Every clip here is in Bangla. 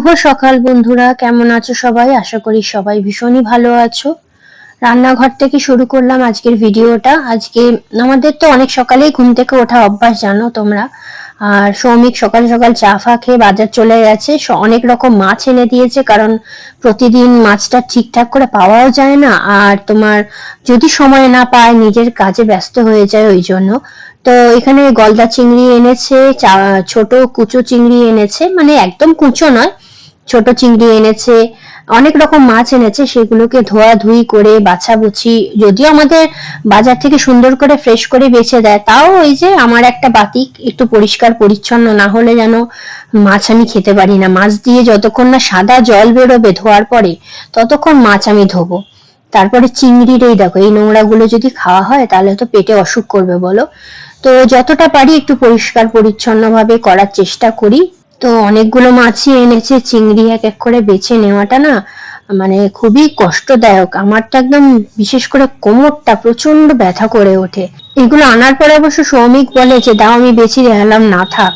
শুভ সকাল বন্ধুরা, কেমন আছো সবাই? আশা করি সবাই ভীষণই ভালো আছো। রান্নাঘর থেকে শুরু করলাম আজকের ভিডিওটা। আজকে আমাদের তো অনেক সকালেই ঘুম থেকে ওঠা অভ্যাস, জানো তোমরা। আর সৌমিক সকাল সকাল চা ফা খেয়ে বাজার চলে গেছে। অনেক রকম মাছ এনে দিয়েছে, কারণ প্রতিদিন মাছটা ঠিকঠাক করে পাওয়াও যায় না। আর তোমার যদি সময় না পায়, নিজের কাজে ব্যস্ত হয়ে যায়, ওই জন্য। তো এখানে গলদা চিংড়ি এনেছে, ছোট কুচো চিংড়ি এনেছে, মানে একদম কুচো নয়, ছোট চিংড়ি এনেছে, অনেক রকম মাছ এনেছে। সেগুলোকে ধোয়াধুয়ি করে বাছাবুছি, যদিও আমাদের বাজার থেকে সুন্দর করে ফ্রেশ করে বেছে দেয়, তাও ওই যে আমার একটা বাতিক একটু পরিষ্কার পরিচ্ছন্ন না হলে যেন মাছ আমি খেতে পারি না। মাছ দিয়ে যতক্ষণ না সাদা জল বেরোবে ধোয়ার পরে, ততক্ষণ মাছ আমি ধোবো। তারপরে চিংড়ির এই দেখো, এই নোংরা গুলো যদি খাওয়া হয় তাহলে তো পেটে অসুখ করবে বলো। তো যতটা পারি একটু পরিষ্কার পরিচ্ছন্ন ভাবে করার চেষ্টা করি। তো অনেকগুলো মাছই এনেছে। চিংড়ি এক এক করে বেছে নেওয়াটা না মানে খুবই কষ্টদায়ক। আমারটা একদম, বিশেষ করে কোমরটা প্রচন্ড ব্যথা করে ওঠে। এগুলো আনার পরে অবশ্য সৌমিক বলে যে দাও আমি বেছে দিলাম, না থাক।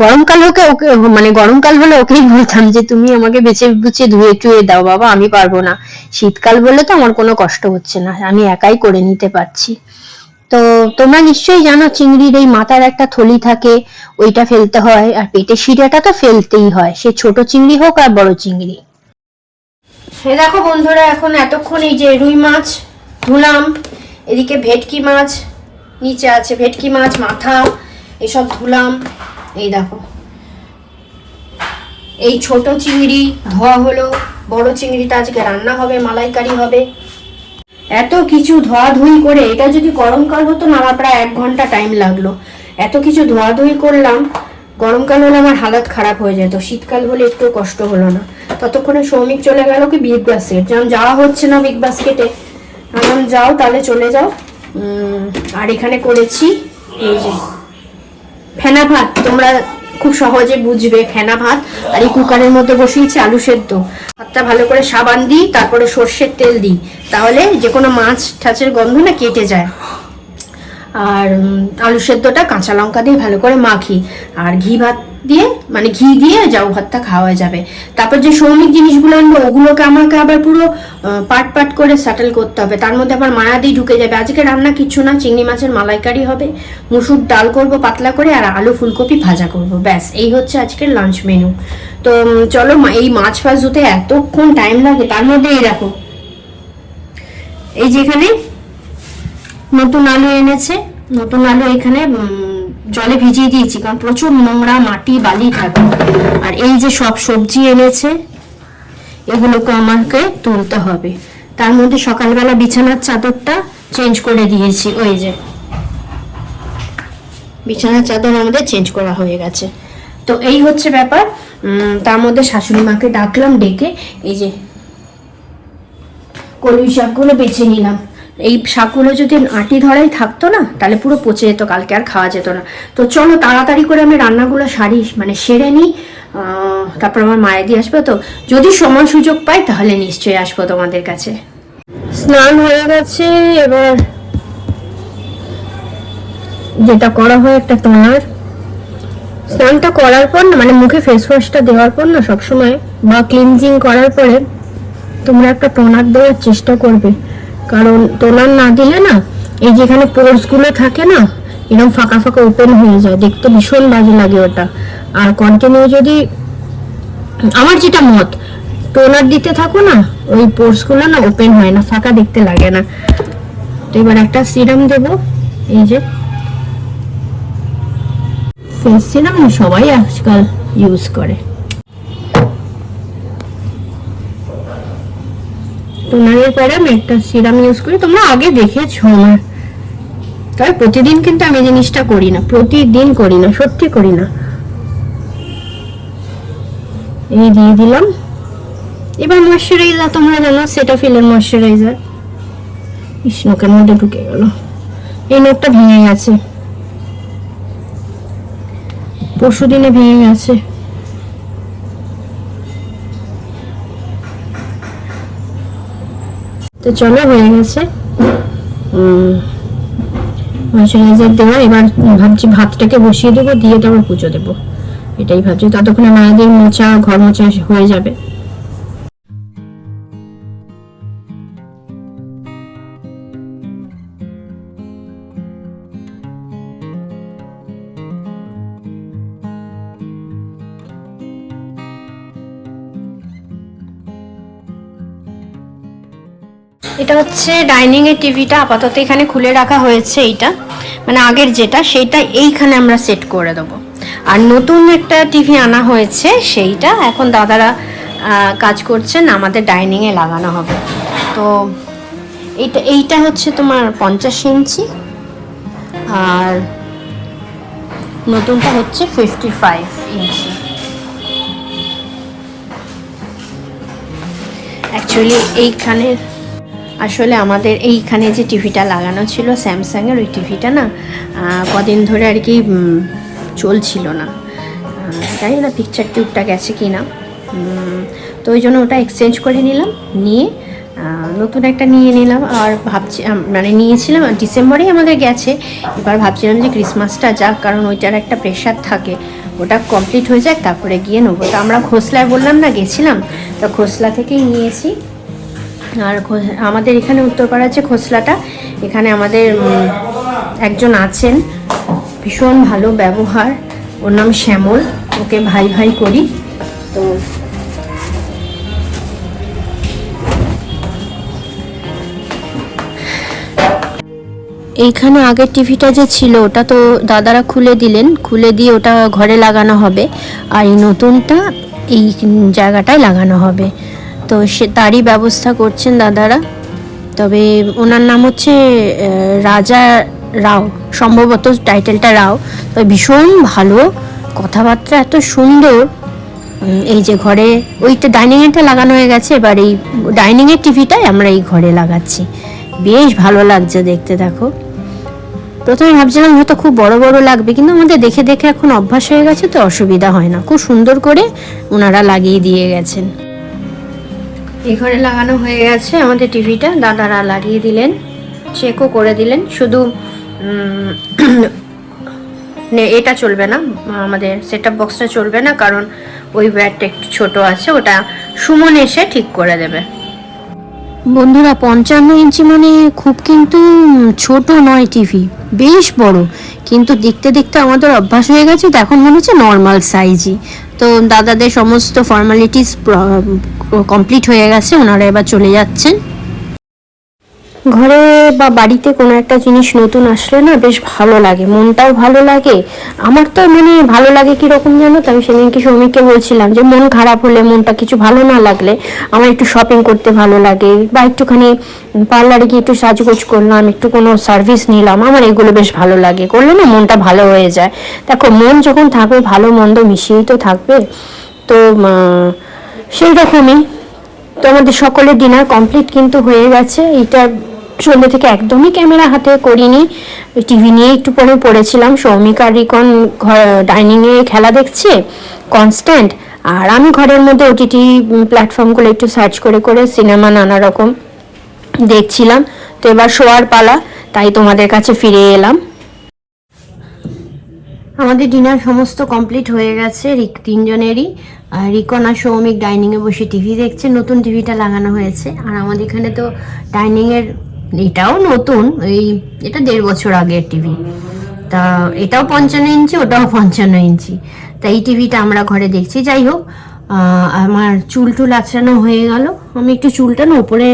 গরমকাল ওকে ওকে মানে গরমকাল হলে ওকেই বলতাম যে তুমি আমাকে বেছে বুছে ধুয়ে টুয়ে দাও বাবা, আমি পারবো না। শীতকাল বলে তো আমার কোনো কষ্ট হচ্ছে না, আমি একাই করে নিতে পারছি। তো তোমরা নিশ্চয়ই জানো চিংড়ির এই মাথার একটা থলি থাকে, ওইটা ফেলতে হয়। আর পেটের শিরাটা তো ফেলতেই হয়, সে ছোট চিংড়ি হোক আর বড় চিংড়ি। হে দেখো বন্ধুরা, এখন এতক্ষণ এই যে রুই মাছ ধুলাম, এদিকে ভেটকি মাছ নিচে আছে, ভেটকি মাছ মাথা এসব ধুলাম। এই দেখো, এই ছোট চিংড়ি ধোয়া হলো, বড় চিংড়িটা আজকে রান্না হবে, মালাইকারি হবে। এত কিছু ধোয়াধুয়ি করে, এটা যদি গরমকাল হতো না আমার প্রায় 1 ঘন্টা টাইম লাগলো। এত কিছু ধোয়াধুয়ি করলাম। গরমকাল হলে আমার হালত খারাপ হয়ে যেত, শীতকাল হলে একটু কষ্ট হলো না। ততক্ষণে সৌমিক চলে গেল কি বিগ বাস্কেট, যেমন যাওয়া হচ্ছে না বিগ বাস্কেটে, এখন যাও তাহলে চলে যাও। আর এখানে করেছি এই যে ফেনা ভাত, তোমরা খুব সহজে বুঝবে ফেনা ভাত। আর এই কুকারের মধ্যে বসিয়েছি আলু সেদ্ধ। ভাতটা ভালো করে সাবান দিই, তারপরে সর্ষের তেল দিই, তাহলে যে কোনো মাছ ঠাচের গন্ধ না কেটে যায়। আর আলু সেদ্ধটা কাঁচা লঙ্কা দিয়ে ভালো করে মাখি, আর ঘি ভাত দিয়ে, মানে ঘি দিয়ে যাও ভাতটা খাওয়া যাবে। তারপর যে সৌমিক জিনিসগুলো আনবো, ওগুলোকে আমাকে আবার পুরো পাট পাট করে সেটেল করতে হবে, তার মধ্যে আবার মায়াদি ঢুকে যাবে। আজকে রান্না কিচ্ছু না, চিংড়ি মাছের মালাইকারি হবে, মুসুর ডাল করব পাতলা করে, আর আলু ফুলকপি ভাজা করব, ব্যাস এই হচ্ছে আজকের লাঞ্চ মেনু। তো চলো, এই মাছ ফাছ ধুতে এতক্ষণ টাইম লাগে, তার মধ্যে এই দেখো এই যেখানে নতুন আলু এনেছে, নতুন আলু এখানে জলে ভিজিয়ে দিয়েছি, কারণ প্রচুর নোংরা মাটি বালি থাকে। আর এই যে সব সবজি এনেছে, এগুলোকে আমাকে তুলতে হবে। তার মধ্যে সকালবেলা বিছানার চাদরটা চেঞ্জ করে দিয়েছি, ওই যে বিছানার চাদর আমাদের চেঞ্জ করা হয়ে গেছে। তো এই হচ্ছে ব্যাপার। তার মধ্যে শাশুড়ি মাকে ডাকলাম, ডেকে এই যে কলমি শাকগুলো বেছে নিলাম। এই শাকগুলো যদি আটি ধরাই থাকতো না, তাহলে পুরো পচে যেত, কালকে আর খাওয়া যেত না। তো চলো তাড়াতাড়ি করে আমি রান্নাগুলো মানে সেরে নিই, তারপর আমার মায়েদি আসবে। তো যদি সময় সুযোগ পাই তাহলে নিশ্চয়ই আসবো তোমাদের কাছে। স্নান হয়ে গেছে, এবার যেটা করা হয় একটা টোনার। স্নানটা করার পর না, মানে মুখে ফেস ওয়াশটা দেওয়ার পর না, সবসময় বা ক্লিনজিং করার পরে তোমরা একটা টোনার দেওয়ার চেষ্টা করবে। কারণ টোনার না দিলে না, এই যেখানে পোর্স গুলো থাকে না, এরকম ফাঁকা ফাঁকা ওপেন হয়ে যায়, দেখতে ভীষণ বাজে লাগে ওটা। আর কন্টিনিউ যদি, আমার যেটা মত, টোনার দিতে থাকো না, ওই পোর্স গুলো না ওপেন হয় না, ফাঁকা দেখতে লাগে না। তো এবার একটা সিরাম দেব, এই যে ফেস সিরাম সবাই আজকাল ইউজ করে। টোনারের পরে আমি একটা সিরাম ইউজ করি, তোমরা আগে দেখেছো আমার। তবে প্রতিদিন কিন্তু আমি জিনিসটা করি না, প্রতিদিন করি না, সত্যি করি না। এই দিয়ে দিলাম। এবার ময়শ্চারাইজার, তোমরা জানো সেটাফিলের ময়শ্চারাইজার। নখের মধ্যে ঢুকে গেল, এই নখটা ভেঙে গেছে, পরশুদিনে ভেঙে গেছে। তো চলো, হয়ে গেছে ময়শ্চারাইজার দেওয়া। এবার ভাবছি ভাতটাকে বসিয়ে দেবো, দিয়ে তারপর পুজো দেবো। এটাই ভাবছি, ততক্ষণে মায়েদের মোছা, ঘর মোছা হয়ে যাবে। এটা হচ্ছে ডাইনিং এর টিভিটা, আপাতত এখানে খুলে রাখা হয়েছে। এইটা মানে আগের যেটা, সেইটা এইখানে আমরা সেট করে দেবো। আর নতুন একটা টিভি আনা হয়েছে, সেইটা এখন দাদারা কাজ করছেন, আমাদের ডাইনিংয়ে লাগানো হবে। তো এইটা হচ্ছে তোমার 50 ইঞ্চি, আর নতুনটা হচ্ছে 55 ইঞ্চি। অ্যাকচুয়ালি আসলে আমাদের এইখানে যে টিভিটা লাগানো ছিল স্যামসাংয়ের, ওই টিভিটা না কদিন ধরে আর কি চলছিল না, জানি না পিকচার টিউবটা গেছে কি না। তো ওই জন্য ওটা এক্সচেঞ্জ করে নিলাম, নিয়ে নতুন একটা নিয়ে নিলাম। আর ভাবছি মানে নিয়েছিলাম ডিসেম্বরেই আমাদের গেছে, এবার ভাবছিলাম যে ক্রিসমাসটা যাক, কারণ ওইটার একটা প্রেশার থাকে, ওটা কমপ্লিট হয়ে যাক তারপরে গিয়ে নেবো। তো আমরা খোসলায় বললাম না গেছিলাম, তো খোসলা থেকেই নিয়েছি। আর আমাদের এখানে উত্তরপাড়ার যে খোসলাটা, এখানে আমাদের একজন আছেন, ভীষণ ভালো ব্যবহার, ওর নাম শ্যামল, ওকে ভাই ভাই করি। তো এইখানে আগের টিভিটা যে ছিল ওটা তো দাদারা খুলে দিলেন, খুলে দিয়ে ওটা ঘরে লাগানো হবে, আর এই নতুনটা এই জায়গাটায় লাগানো হবে। তো তারই ব্যবস্থা করছেন দাদারা। তবে ওনার নাম হচ্ছে রাজা রাও, সম্ভবত টাইটেলটা রাও। তবে ভীষণ ভালো, কথাবার্তা এত সুন্দর। এই যে ঘরে ওইটা ডাইনিংয়েরটা লাগানো হয়ে গেছে, এবার এই ডাইনিংয়ের টিভিটাই আমরা এই ঘরে লাগাচ্ছি। বেশ ভালো লাগছে দেখতে। দেখো, প্রথমে ভাবছিলাম হয়তো খুব বড় বড় লাগবে, কিন্তু আমাদের দেখে দেখে এখন অভ্যাস হয়ে গেছে, তো অসুবিধা হয় না। খুব সুন্দর করে ওনারা লাগিয়ে দিয়ে গেছেন। এই ঘরে লাগানো হয়ে গেছে আমাদের টিভিটা, দাদারা লাগিয়ে দিলেন, চেকও করে দিলেন। শুধু এটা চলবে না, আমাদের সেটআপ বক্সটা চলবে না, কারণ ওই ওয়্যারটা একটু ছোট আছে, ওটা সুমন এসে ঠিক করে দেবে। বন্ধুরা, 55 ইঞ্চি মানে খুব কিন্তু ছোট নয় টিভি, বেশ বড়, কিন্তু দেখতে দেখতে আমাদের অভ্যাস হয়ে গেছে, তো এখন মনে হচ্ছে নর্মাল সাইজই। তো দাদাদের সমস্ত ফর্মালিটিস কমপ্লিট হয়ে গেছে, ওনারা এবার চলে যাচ্ছেন। ঘরে বা বাড়িতে কোনো একটা জিনিস নতুন আসলে না বেশ ভালো লাগে, মনটাও ভালো লাগে। আমার তো মানে ভালো লাগে কীরকম জানো তো, আমি সেদিনকে সৌমিককে বলছিলাম যে মন খারাপ হলে, মনটা কিছু ভালো না লাগলে আমার একটু শপিং করতে ভালো লাগে, বা একটুখানি পার্লারে গিয়ে একটু সাজগোজ করলাম, একটু কোনো সার্ভিস নিলাম, আমার এগুলো বেশ ভালো লাগে, করলে না মনটা ভালো হয়ে যায়। দেখো, মন যখন থাকবে ভালো মন্দ মিশিয়েই তো থাকবে। তো সেই রকমই তো আমাদের সকলের ডিনার কমপ্লিট কিন্তু হয়ে গেছে। এইটা সন্ধ্যে থেকে একদমই ক্যামেরা হাতে করিনি, টিভি নিয়ে একটু পড়েছিলাম। সৌমিক আর রিকন ডাইনিংয়ে খেলা দেখছে কনস্ট্যান্ট, আর আমি ঘরের মধ্যে ওটিটি প্ল্যাটফর্মগুলো একটু সার্চ করে করে সিনেমা নানা রকম দেখছিলাম। তো এবার শোয়ার পালা, তাই তোমাদের কাছে ফিরে এলাম। আমাদের ডিনার সমস্ত কমপ্লিট হয়ে গেছে তিনজনেরই। রিকন আর সৌমিক ডাইনিংয়ে বসে টিভি দেখছে, নতুন টিভিটা লাগানো হয়েছে। আর আমাদের এখানে তো ডাইনিংয়ের এটাও নতুন, এটা 1.5 বছর আগের টিভি, তা এটাও 55 ইঞ্চি, ওটাও 55 ইঞ্চি। তা এই টিভিটা আমরা ঘরে দেখছি। যাই হোক, আমার চুল আঁচড়ানো হয়ে গেল। আমি একটু চুলটা না উপরে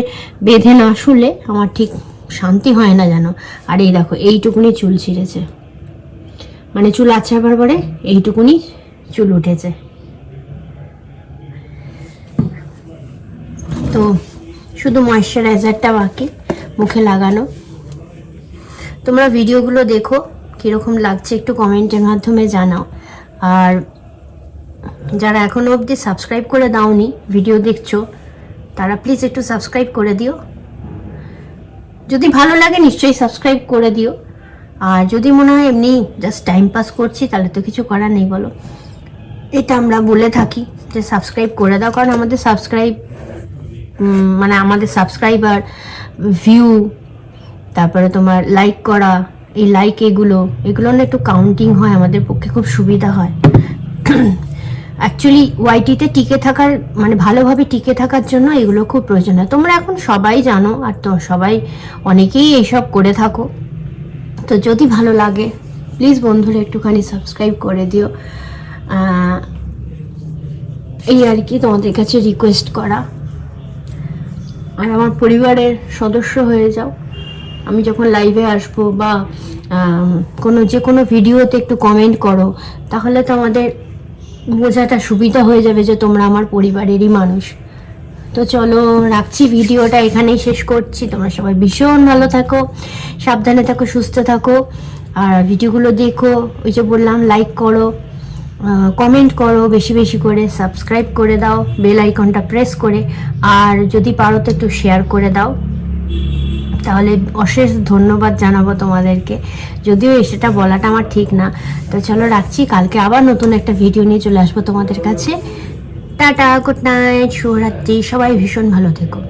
বেঁধে না শুলে আমার ঠিক শান্তি হয় না যেন। আর এই দেখো, এইটুকুনি চুল ছিঁড়েছে, মানে চুল আঁচড়াবার পরে এইটুকুনি চুল উঠেছে। তো শুধু ময়েশ্চারাইজারটা বাকি মুখে লাগানো। তোমরা ভিডিওগুলো দেখো, কীরকম লাগছে একটু কমেন্টের মাধ্যমে জানাও। আর যারা এখনও অবধি সাবস্ক্রাইব করে দাওনি, ভিডিও দেখছো, তারা প্লিজ একটু সাবস্ক্রাইব করে দিও। যদি ভালো লাগে নিশ্চয়ই সাবস্ক্রাইব করে দিও। আর যদি মনে হয় এমনি জাস্ট টাইম পাস করছি, তাহলে তো কিছু করার নেই, বলো। এটা আমরা বলে থাকি যে সাবস্ক্রাইব করে দাও, কারণ আমাদের সাবস্ক্রাইবার, ভিউ, তারপরে তোমার লাইক করা, এই লাইক এগুলো না একটু কাউন্টিং হয়, আমাদের পক্ষে খুব সুবিধা হয়। অ্যাকচুয়ালি ওয়াইটিতে টিকে থাকার মানে ভালোভাবে টিকে থাকার জন্য এগুলো খুব প্রয়োজন হয়। তোমরা এখন সবাই জানো, আর তো সবাই অনেকেই এইসব করে থাকো। তো যদি ভালো লাগে প্লিজ বন্ধুরা একটুখানি সাবস্ক্রাইব করে দিও, এই আর কি তোমাদের কাছে রিকোয়েস্ট করা। আর আমার পরিবারের সদস্য হয়ে যাও। আমি যখন লাইভে আসবো বা যে কোনো ভিডিওতে একটু কমেন্ট করো, তাহলে তো আমাদের বোঝাটা সুবিধা হয়ে যাবে যে তোমরা আমার পরিবারেরই মানুষ। তো চলো রাখছি, ভিডিওটা এখানেই শেষ করছি। তোমরা সবাই ভীষণ ভালো থাকো, সাবধানে থাকো, সুস্থ থাকো। আর ভিডিওগুলো দেখো, ওই যে বললাম, লাইক করো, কমেন্ট করো, বেশি বেশি করে সাবস্ক্রাইব করে দাও বেল আইকনটা প্রেস করে। আর যদি পারো তো একটু শেয়ার করে দাও, তাহলে অশেষ ধন্যবাদ জানাবো তোমাদেরকে। যদিও সেটা বলাটা আমার ঠিক না। তো চলো রাখছি, কালকে আবার নতুন একটা ভিডিও নিয়ে চলে আসবো তোমাদের কাছে। টাটা, গুড নাইট, শুভরাত্রি, সবাই ভীষণ ভালো থেকো।